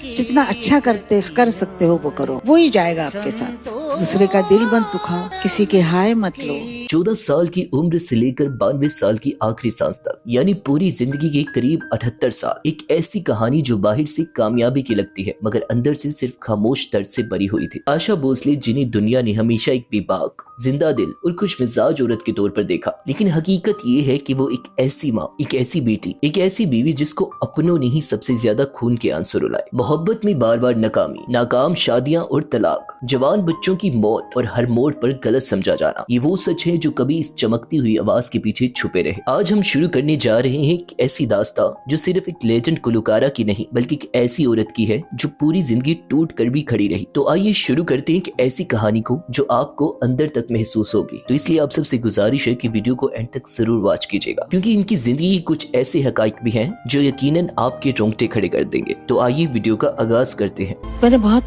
जितना अच्छा कर सकते हो वो करो, वो ही जाएगा आपके साथ। दूसरे का दिल मत दुखाओ, किसी के हाय मत लो। 14 साल की उम्र से लेकर 92 साल की आखिरी सांस तक, यानी पूरी जिंदगी के करीब 78 साल, एक ऐसी कहानी जो बाहर से कामयाबी की लगती है मगर अंदर से सिर्फ खामोश दर्द से भरी हुई थी। आशा भोसले, जिन्हें दुनिया ने हमेशा एक बेबाक, जिंदा दिल और खुश मिजाज औरत के तौर पर देखा, लेकिन हकीकत ये है कि वो एक ऐसी माँ, एक ऐसी बेटी, एक ऐसी बीवी जिसको अपनों ने ही सबसे ज्यादा खून के आंसू रुलाए। मोहब्बत में बार बार नाकामी, नाकाम शादियां और तलाक, जवान बच्चों की मौत और हर मोड़ पर गलत समझा जाना, ये वो सच है जो कभी इस चमकती हुई आवाज के पीछे छुपे रहे। आज हम शुरू करने जा रहे हैं एक ऐसी दास्तां जो सिर्फ एक लेजेंड गुलकारा की नहीं बल्कि एक ऐसी औरत की है जो पूरी जिंदगी टूट कर भी खड़ी रही। तो आइए शुरू करते हैं एक ऐसी कहानी को जो आपको अंदर तक महसूस होगी। तो इसलिए आप सबसे गुजारिश है कि वीडियो को एंड तक जरूर वॉच कीजिएगा, क्योंकि इनकी जिंदगी के कुछ ऐसे हकाइक भी हैं जो यकीनन आपके रोंगटे खड़े कर देंगे। तो आइए वीडियो का आगाज करते हैं। मैंने बहुत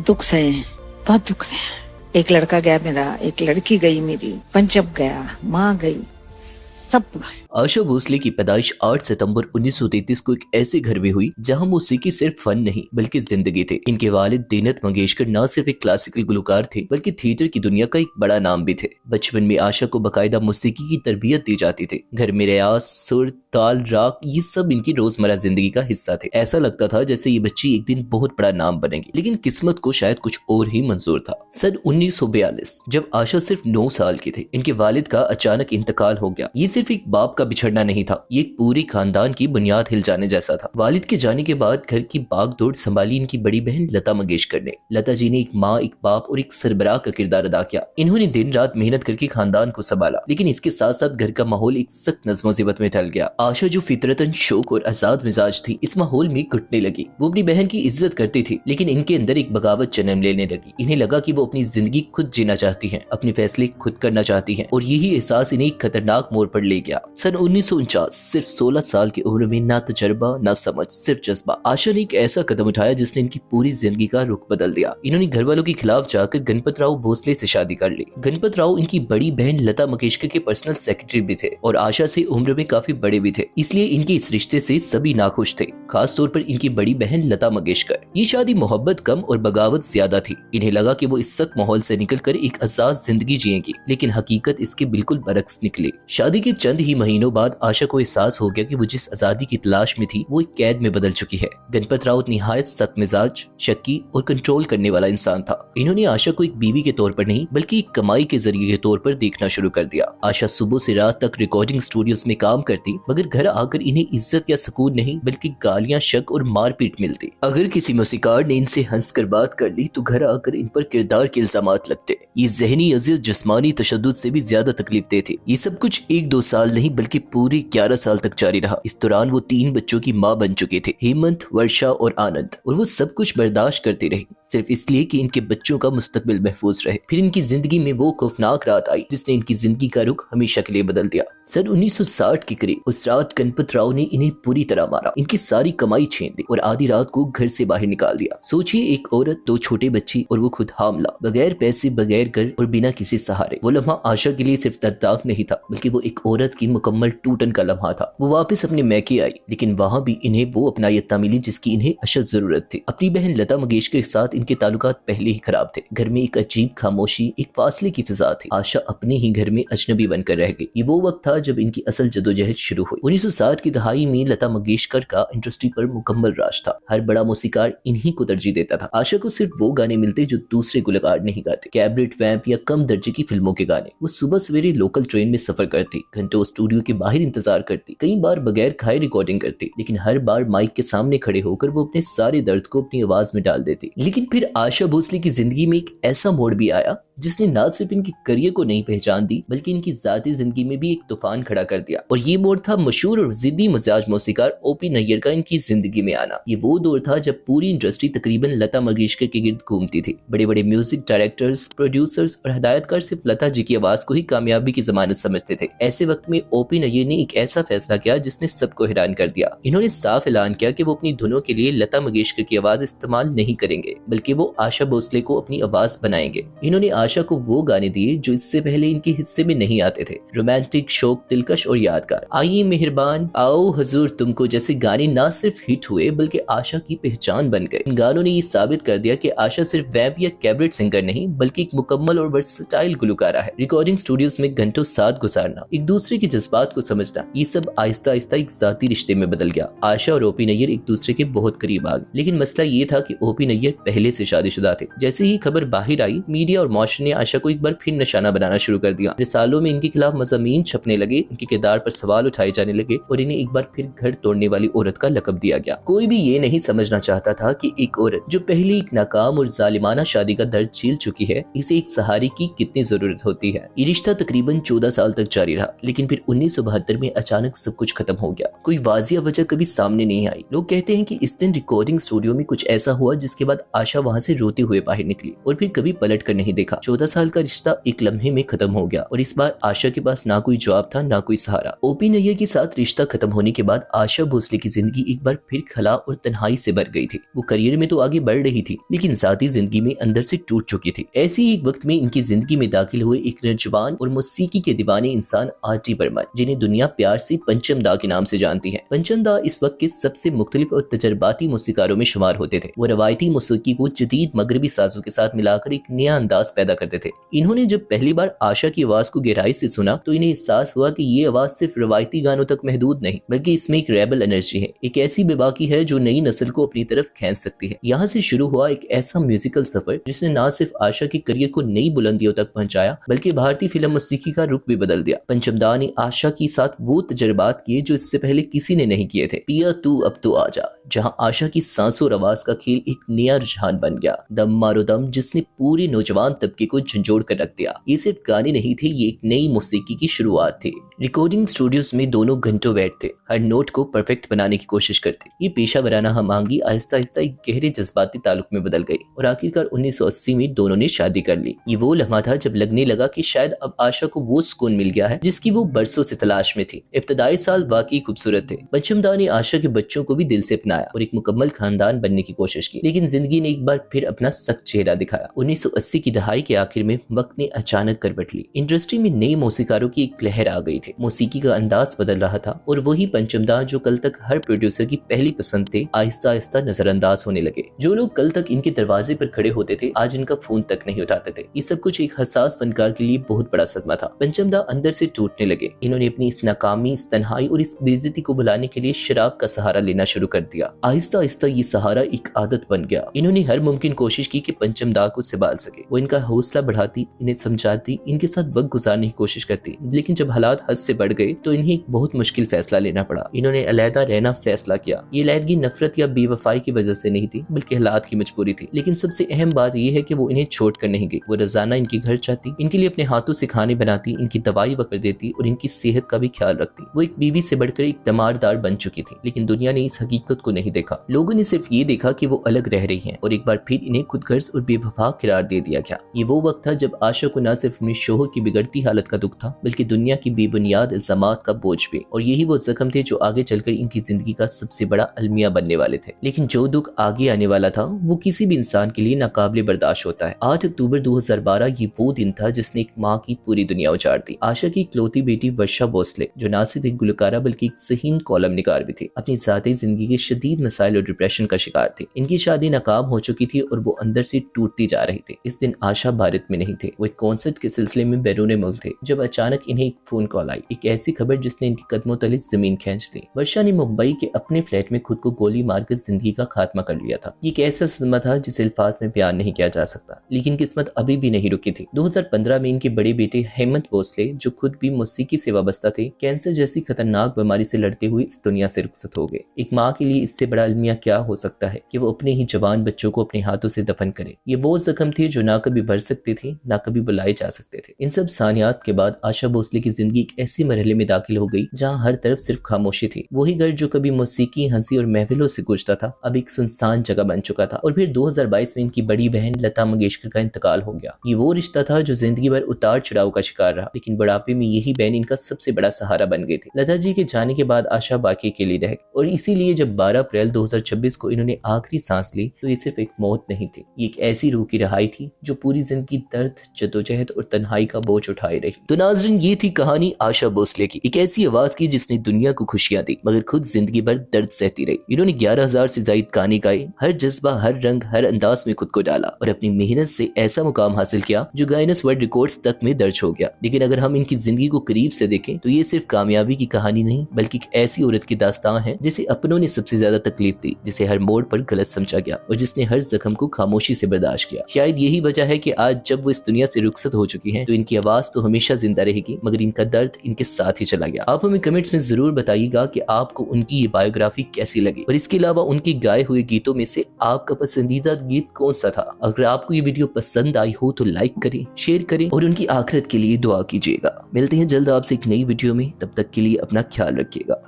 दुख सहे हैं, बहुत दुख सहे। एक लड़का गया मेरा, एक लड़की गई मेरी, पंचम गया, माँ गई, सब। आशा भोसले की पैदाइश 8 सितंबर 1933 को एक ऐसे घर में हुई जहां मौसीकी सिर्फ फन नहीं बल्कि जिंदगी थे। इनके वालिद दीनत मंगेशकर न सिर्फ एक क्लासिकल गुलकार थे बल्कि थिएटर की दुनिया का एक बड़ा नाम भी थे। बचपन में आशा को बकायदा मौसीकी की तरबियत दी जाती थी। घर में रियाज, सुर, ताल, राग, ये सब इनकी रोजमर्रा जिंदगी का हिस्सा थे। ऐसा लगता था जैसे ये बच्ची एक दिन बहुत बड़ा नाम बनेगी, लेकिन किस्मत को शायद कुछ और ही मंजूर था। सन 1942 जब आशा सिर्फ 9 साल की थी, इनके वालिद का अचानक इंतकाल हो गया। ये सिर्फ एक बाप का बिछड़ना नहीं था, ये एक पूरी खानदान की बुनियाद हिल जाने जैसा था। वालिद के जाने के बाद घर की बागडोर संभाली इनकी बड़ी बहन लता मंगेशकर ने। लता जी ने एक माँ, एक बाप और एक सरबराह का किरदार अदा किया। इन्होंने दिन रात मेहनत करके खानदान को संभाला, लेकिन इसके साथ साथ घर का माहौल एक सख्त नज़्म-ओ-ज़िबत में ढल गया। आशा जो फितरतन शौक और आजाद मिजाज थी, इस माहौल में घुटने लगी। वो अपनी बहन की इज्जत करती थी, लेकिन इनके अंदर एक बगावत जन्म लेने लगी। इन्हें लगा कि वो अपनी जिंदगी खुद जीना चाहती हैं, अपने फैसले खुद करना चाहती हैं, और यही एहसास इन्हें एक खतरनाक मोड़ पर ले गया। सन 1949 सिर्फ 16 साल की उम्र में ना तजर्बा ना समझ, सिर्फ जज्बा। आशा ने एक ऐसा कदम उठाया जिसने इनकी पूरी जिंदगी का रुख बदल दिया। इन्होंने घर वालों के खिलाफ जाकर गणपत राव भोसले से शादी कर ली। गणपत राव इनकी बड़ी बहन लता मंगेशकर के पर्सनल सेक्रेटरी भी थे और आशा से उम्र में काफी बड़े भी थे, इसलिए इनके इस रिश्ते से सभी नाखुश थे, खास तौर पर इनकी बड़ी बहन लता मंगेशकर। ये शादी मोहब्बत कम और बगावत ज्यादा थी। इन्हें लगा कि वो इस सख्त माहौल से निकलकर एक आजाद जिंदगी जिएंगी, लेकिन हकीकत इसके बिल्कुल बरक्स निकली। शादी के चंद ही महीनों बाद आशा को एहसास हो गया कि वो जिस आजादी की तलाश में थी वो एक कैद में बदल चुकी है। गणपत राव निहायत सख्त मिजाज, शक्की और कंट्रोल करने वाला इंसान था। इन्होंने आशा को एक बीवी के तौर पर नहीं बल्कि एक कमाई के जरिए के तौर पर देखना शुरू कर दिया। आशा सुबह से रात तक रिकॉर्डिंग स्टूडियोज में काम करती, मगर घर आकर इन्हें इज्जत या सुकून नहीं बल्कि गालियां, शक और मारपीट मिलती। अगर किसी मौसीकार ने इनसे हंसकर बात कर ली तो घर आकर इन पर किरदार के इल्जामात लगते। ये जहनी अजीज, जिस्मानी तशद्दुद से भी ज्यादा तकलीफ दे थे। ये सब कुछ 1-2 साल नहीं बल्कि पूरे 11 साल तक जारी रहा। इस दौरान वो 3 बच्चों की माँ बन चुके थे, हेमंत, वर्षा और आनंद, और वो सब कुछ बर्दाश्त करती रही सिर्फ इसलिए कि इनके बच्चों का मुस्तकबिल महफूज रहे। फिर इनकी जिंदगी में वो खौफनाक रात आई जिसने इनकी जिंदगी का रुख हमेशा के लिए बदल दिया। सन 1960 के करीब उस रात गणपत राव ने इन्हें पूरी तरह मारा, इनकी सारी कमाई छीन ली और आधी रात को घर से बाहर निकाल दिया। सोचिए, एक औरत, 2 छोटे बच्चे और वो खुद हामला, बगैर पैसे, बगैर घर और बिना किसी सहारे। वो लम्हा आशा के लिए सिर्फ दर्दनाक नहीं था बल्कि वो एक औरत की मुकम्मल टूटन का लम्हा था। वो वापस अपने मैके आई, लेकिन वहाँ भी इन्हें वो अपनायत मिली जिसकी इन्हें अशद जरूरत थी। अपनी बहन लता मंगेशकर के साथ इनके ताल्लुकात पहले ही खराब थे। घर में एक अजीब खामोशी, एक फासले की फिजा थी। आशा अपने ही घर में अजनबी बनकर रह गई। ये वो वक्त था जब इनकी असल जदोजहद शुरू हुई। 1960 की दहाई में लता मंगेशकर का इंडस्ट्री पर मुकम्मल राज था। हर बड़ा मौसीकार इन्हीं को तरजीह देता था। आशा को सिर्फ वो गाने मिलते जो दूसरे गुलकार नहीं गाते, कैबरेट, वैम्प या कम दर्जे की फिल्मों के गाने। वो सुबह सवेरे लोकल ट्रेन में सफर करती, घंटों स्टूडियो के बाहर इंतजार करती, कई बार बगैर खाए रिकॉर्डिंग करती, लेकिन हर बार माइक के सामने खड़े होकर वो अपने सारे दर्द को अपनी आवाज में डाल देती। लेकिन फिर आशा भोसले की जिंदगी में एक ऐसा मोड़ भी आया जिसने न सिर्फ इनकी करियर को नई पहचान दी बल्कि इनकी जाती जिंदगी में भी एक तूफान खड़ा कर दिया। और ये मोड़ था मशहूर और जिद्दी मिजाज मौसीकार ओपी नैयर का इनकी जिंदगी में आना। ये वो दौर था जब पूरी इंडस्ट्री तकरीबन लता मंगेशकर के गिर्द घूमती थी। बड़े बड़े म्यूजिक डायरेक्टर्स, प्रोड्यूसर्स और हिदायतकार सिर्फ लता जी की आवाज को ही कामयाबी की जमानत समझते थे। ऐसे वक्त में ओपी नैयर ने एक ऐसा फैसला किया जिसने सबको हैरान कर दिया। इन्होंने साफ ऐलान किया कि वो अपनी धुनों के लिए लता मंगेशकर की आवाज इस्तेमाल नहीं करेंगे बल्कि वो आशा भोसले को अपनी आवाज बनाएंगे। इन्होंने आशा को वो गाने दिए जो इससे पहले इनके हिस्से में नहीं आते थे। रोमांटिक, शोक, दिलकश और यादगार। आइए मेहरबान, आओ हजूर तुमको जैसे गाने न सिर्फ हिट हुए बल्कि आशा की पहचान बन गए। इन गानों ने ये साबित कर दिया कि आशा सिर्फ वैब या कैबरेट सिंगर नहीं बल्कि एक मुकम्मल और वर्सटाइल गुलकारा है। रिकॉर्डिंग स्टूडियोज में घंटों साथ गुजारना, एक दूसरे के जज्बात को समझना, ये सब आहिस्ता आहिस्ता एक जाती रिश्ते में बदल गया। आशा और ओपी नैयर एक दूसरे के बहुत करीब आ गए, लेकिन मसला ये था कि ओपी नैयर पहले से शादीशुदा थे। जैसे ही खबर बाहर आई, मीडिया और मुआशरे ने आशा को एक बार फिर निशाना बनाना शुरू कर दिया। रिसालों में इनके खिलाफ मज़ामीन छपने लगे, इनके किरदार पर सवाल उठाए जाने लगे और इन्हें एक बार फिर घर तोड़ने वाली औरत का लकब दिया गया। कोई भी ये नहीं समझना चाहता था कि एक औरत जो पहले एक नाकाम और जालिमाना शादी का दर्द झेल चुकी है, इसे एक सहारे की कितनी जरूरत होती है। ये रिश्ता तकरीबन 14 साल तक जारी रहा, लेकिन फिर 1972 में अचानक सब कुछ खत्म हो गया। कोई वाजिया वजह कभी सामने नहीं आई। लोग कहते हैं कि इस दिन रिकॉर्डिंग स्टूडियो में कुछ ऐसा हुआ जिसके बाद आशा वहां से रोते हुए बाहर निकली और फिर कभी पलट कर नहीं देखा। 14 साल का रिश्ता एक लम्हे में खत्म हो गया और इस बार आशा के पास ना कोई जवाब था, ना कोई सहारा। ओपी नैयर के साथ रिश्ता खत्म होने के बाद आशा भोसले की जिंदगी एक बार फिर खला और तन्हाई से भर गई थी। वो करियर में तो आगे बढ़ रही थी, लेकिन जाती जिंदगी में अंदर से टूट चुकी थी। ऐसी ही एक वक्त में इनकी जिंदगी में दाखिल हुए एक नौजवान और मौसीकी के दीवाने इंसान आर.डी. बर्मन, जिन्हें दुनिया प्यार से पंचम दा के नाम से जानती है। पंचम दा इस वक्त के सबसे मुख्तलिफ और तजर्बाती मौसीकारों में शुमार होते थे। वो रवायती मौसीकी को जदीद मगरबी साजों के साथ मिलाकर एक नया अंदाज पैदा करते थे। इन्होंने जब पहली बार आशा की आवाज को गहराई से सुना तो इन्हें एहसास हुआ कि ये आवाज सिर्फ रवायती गानों तक महदूद नहीं, बल्कि इसमें एक रेबल एनर्जी है, एक ऐसी बेबाकी है जो नई नस्ल को अपनी तरफ खींच सकती है। यहाँ से शुरू हुआ एक ऐसा म्यूजिकल सफर जिसने न सिर्फ आशा के करियर को नई बुलंदियों तक पहुंचाया बल्कि भारतीय फिल्म मौसीकी का रुख भी बदल दिया। पंचम दा ने आशा के साथ वो तजर्बात किए जो इससे पहले किसी ने नहीं किए थे। पिया तू अब तो आजा, जहाँ आशा की सांसों और आवाज का खेल एक नया रुझान बन गया। दम मारो दम, जिसने पूरे नौजवान तबके को झंझोड़ कर रख दिया। ये सिर्फ गाने नहीं थे, ये एक नई मौसीकी की शुरुआत थी। रिकॉर्डिंग स्टूडियोज में दोनों घंटों बैठते, हर नोट को परफेक्ट बनाने की कोशिश करते। ये पेशा वराना हमांगी आहिस्ता आहिस्ता एक गहरे जज्बाती ताल्लुक में बदल गई और आखिरकार 1980 में दोनों ने शादी कर ली। ये वो लम्हा था जब लगने लगा कि शायद अब आशा को वो सुकून मिल गया है जिसकी वो बरसों से तलाश में थी। इब्तदाई साल वाकई खूबसूरत थे। पंचम दा ने आशा के बच्चों को भी दिल से अपनाया और एक मुकम्मल खानदान बनने की कोशिश की, लेकिन जिंदगी ने एक बार फिर अपना सख्त चेहरा दिखाया। 1980 की दहाई के आखिर में वक्त ने अचानक करवट ली। इंडस्ट्री में नए मौसीकारों की एक लहर आ गई थी। मौसीकी का अंदाज बदल रहा था और वही पंचम दा जो कल तक हर प्रोड्यूसर की पहली पसंद थे, आहिस्ता आहिस्ता नजरअंदाज होने लगे। जो लोग कल तक इनके दरवाजे पर खड़े होते थे, आज इनका फोन तक नहीं उठाते थे। ये सब कुछ एक हसास फनकार के लिए बहुत बड़ा सदमा था। पंचम दा अंदर से टूटने लगे। इन्होंने अपनी इस नाकामी, इस तन्हाई और इस बेइज्जती को बुलाने के लिए शराब का सहारा लेना शुरू कर दिया। आहिस्ता आहिस्ता ये सहारा एक आदत बन गया। इन्होंने हर मुमकिन कोशिश की कि पंचम दा को संभाल सके। वो इनका हौसला बढ़ाती, इन्हें समझाती, इनके साथ वक्त गुजारने की कोशिश करती, लेकिन जब हालात हद से बढ़ गए तो इन्हें एक बहुत मुश्किल फैसला लेना पड़ा। इन्होंने अलहदा रहना फैसला किया। ये अलहदगी नफरत या बेवफाई की वजह से नहीं थी, बल्कि हालात की मजबूरी थी। लेकिन सबसे अहम बात यह है कि वो इन्हें छोड़कर नहीं गई। वो रोजाना इनके घर जाती, इनके लिए अपने हाथों से खाने बनाती, इनकी दवाई वक्त देती और इनकी सेहत का भी ख्याल रखती। वो एक बीवी से बढ़कर एक दमारदार बन चुकी थी, लेकिन दुनिया ने इस हकीकत को नहीं देखा। लोगों ने सिर्फ ये देखा कि वो अलग रह रही हैं और एक बार फिर इन्हें खुदगर्ज और बेवफा करार दे दिया गया। ये वो वक्त था जब आशा को न सिर्फ अपने शोहर की बिगड़ती हालत का दुख था, बल्कि दुनिया की बेबुनियाद इल्जामात का बोझ भी। और यही वो जख्म थे जो आगे चलकर इनकी जिंदगी का सबसे बड़ा अलमिया बनने वाले थे। लेकिन जो दुख आगे आने वाला था वो किसी भी इंसान के लिए नाकाबिले बर्दाश्त होता है। 8 अक्टूबर 2012 ये वो दिन था जिसने एक माँ की पूरी दुनिया उजाड़ दी। आशा की इकलौती बेटी वर्षा भोसले, जो न सिर्फ एक गुलकारा बल्कि एक सहीन कॉलम निगार भी थी, अपनी ज़ाती जिंदगी के शदीद मसाइल और डिप्रेशन का शिकार थी। इनकी शादी नाकाम हो चुकी थी और वो अंदर से टूटती जा रही थी। इस दिन आशा भारत में नहीं थे, वो एक कॉन्सर्ट के सिलसिले में बैरून मुल्क थे, जब अचानक इन्हें एक फोन कॉल आई। एक ऐसी खबर जिसने इनके कदमों तले जमीन खींच ली। वर्षा ने मुंबई के अपने फ्लैट में खुद को गोली मारकर जिंदगी का खात्मा कर लिया था। ये एक ऐसा सदमा था जिसे अल्फाज में बयान नहीं किया जा सकता, लेकिन किस्मत अभी भी नहीं रुकी थी। 2015 में इनके बड़े बेटे हेमंत भोसले, जो खुद भी मौसीकी से वाबस्ता थे, कैंसर जैसी खतरनाक बीमारी से लड़ते हुए इस दुनिया से रुखसत हो गए। एक माँ के लिए इससे बड़ा अलमिया क्या हो सकता है कि वो अपने ही जवान बच्चों को अपने हाथों से दफन करे। ये वो जख्म थे जो ना कभी भर सकते थे, ना कभी बुलाए जा सकते थे। इन सब सानियात के बाद आशा भोसले की जिंदगी एक ऐसी मरहले में दाखिल हो गई जहाँ हर तरफ सिर्फ खामोशी थी। वही घर जो कभी मौसीकी, हंसी और महफिलों से गूंजता था, अब एक सुनसान जगह बन चुका था। और फिर 2022 में इनकी बड़ी बहन लता मंगेशकर का इंतकाल हो गया। ये वो रिश्ता था जो जिंदगी भर उतार चढ़ाव का शिकार रहा, लेकिन बुढ़ापे में यही बहन इनका सबसे बड़ा सहारा बन गई थी। लता जी के जाने के बाद आशा बाकी अकेली रह गई और इसीलिए जब 12 अप्रैल 2026 को इन्होंने आखिरी सांस ली तो ये सिर्फ एक मौत नहीं थी, ये एक ऐसी रूह की रहाई थी जो पूरी जिंदगी दर्द, जद्दोजहद और तन्हाई का बोझ उठाए रही। तो नाज़रीन, ये थी कहानी आशा भोसले की, एक ऐसी आवाज की जिसने दुनिया को खुशियां दी मगर खुद जिंदगी भर दर्द सहती रही। इन्होंने 11,000 से ज्यादा गाने गाए, हर जज्बा, हर रंग, हर अंदाज में खुद को डाला और अपनी मेहनत से ऐसा मुकाम हासिल किया जो गिनीज वर्ल्ड रिकॉर्ड्स तक में दर्ज हो गया। लेकिन अगर हम इनकी जिंदगी को करीब से देखें तो ये सिर्फ कामयाबी की कहानी नहीं बल्कि एक ऐसी औरत की दास्तान है जिसे अपनों ने सबसे ज्यादा तकलीफ दी, जिसे हर मोड़ पर गलत समझा गया और जिसने हर जख्म को खामोशी से बर्दाश्त किया। शायद यही वजह है कि आज जब वो इस दुनिया से रुखसत हो चुकी हैं तो इनकी आवाज तो हमेशा जिंदा रहेगी मगर इनका दर्द इनके साथ ही चला गया। आप हमें कमेंट्स में जरूर बताइएगा कि आपको उनकी ये बायोग्राफी कैसी लगी और इसके अलावा उनके गाए हुए गीतों में से आपका पसंदीदा गीत कौन सा था। अगर आपको ये वीडियो पसंद आई हो तो लाइक करें, शेयर करें और उनकी आखिरत के लिए दुआ कीजिएगा। मिलते हैं जल्द आपसे एक नई वीडियो में, तब तक के लिए अपना ख्याल रखिएगा।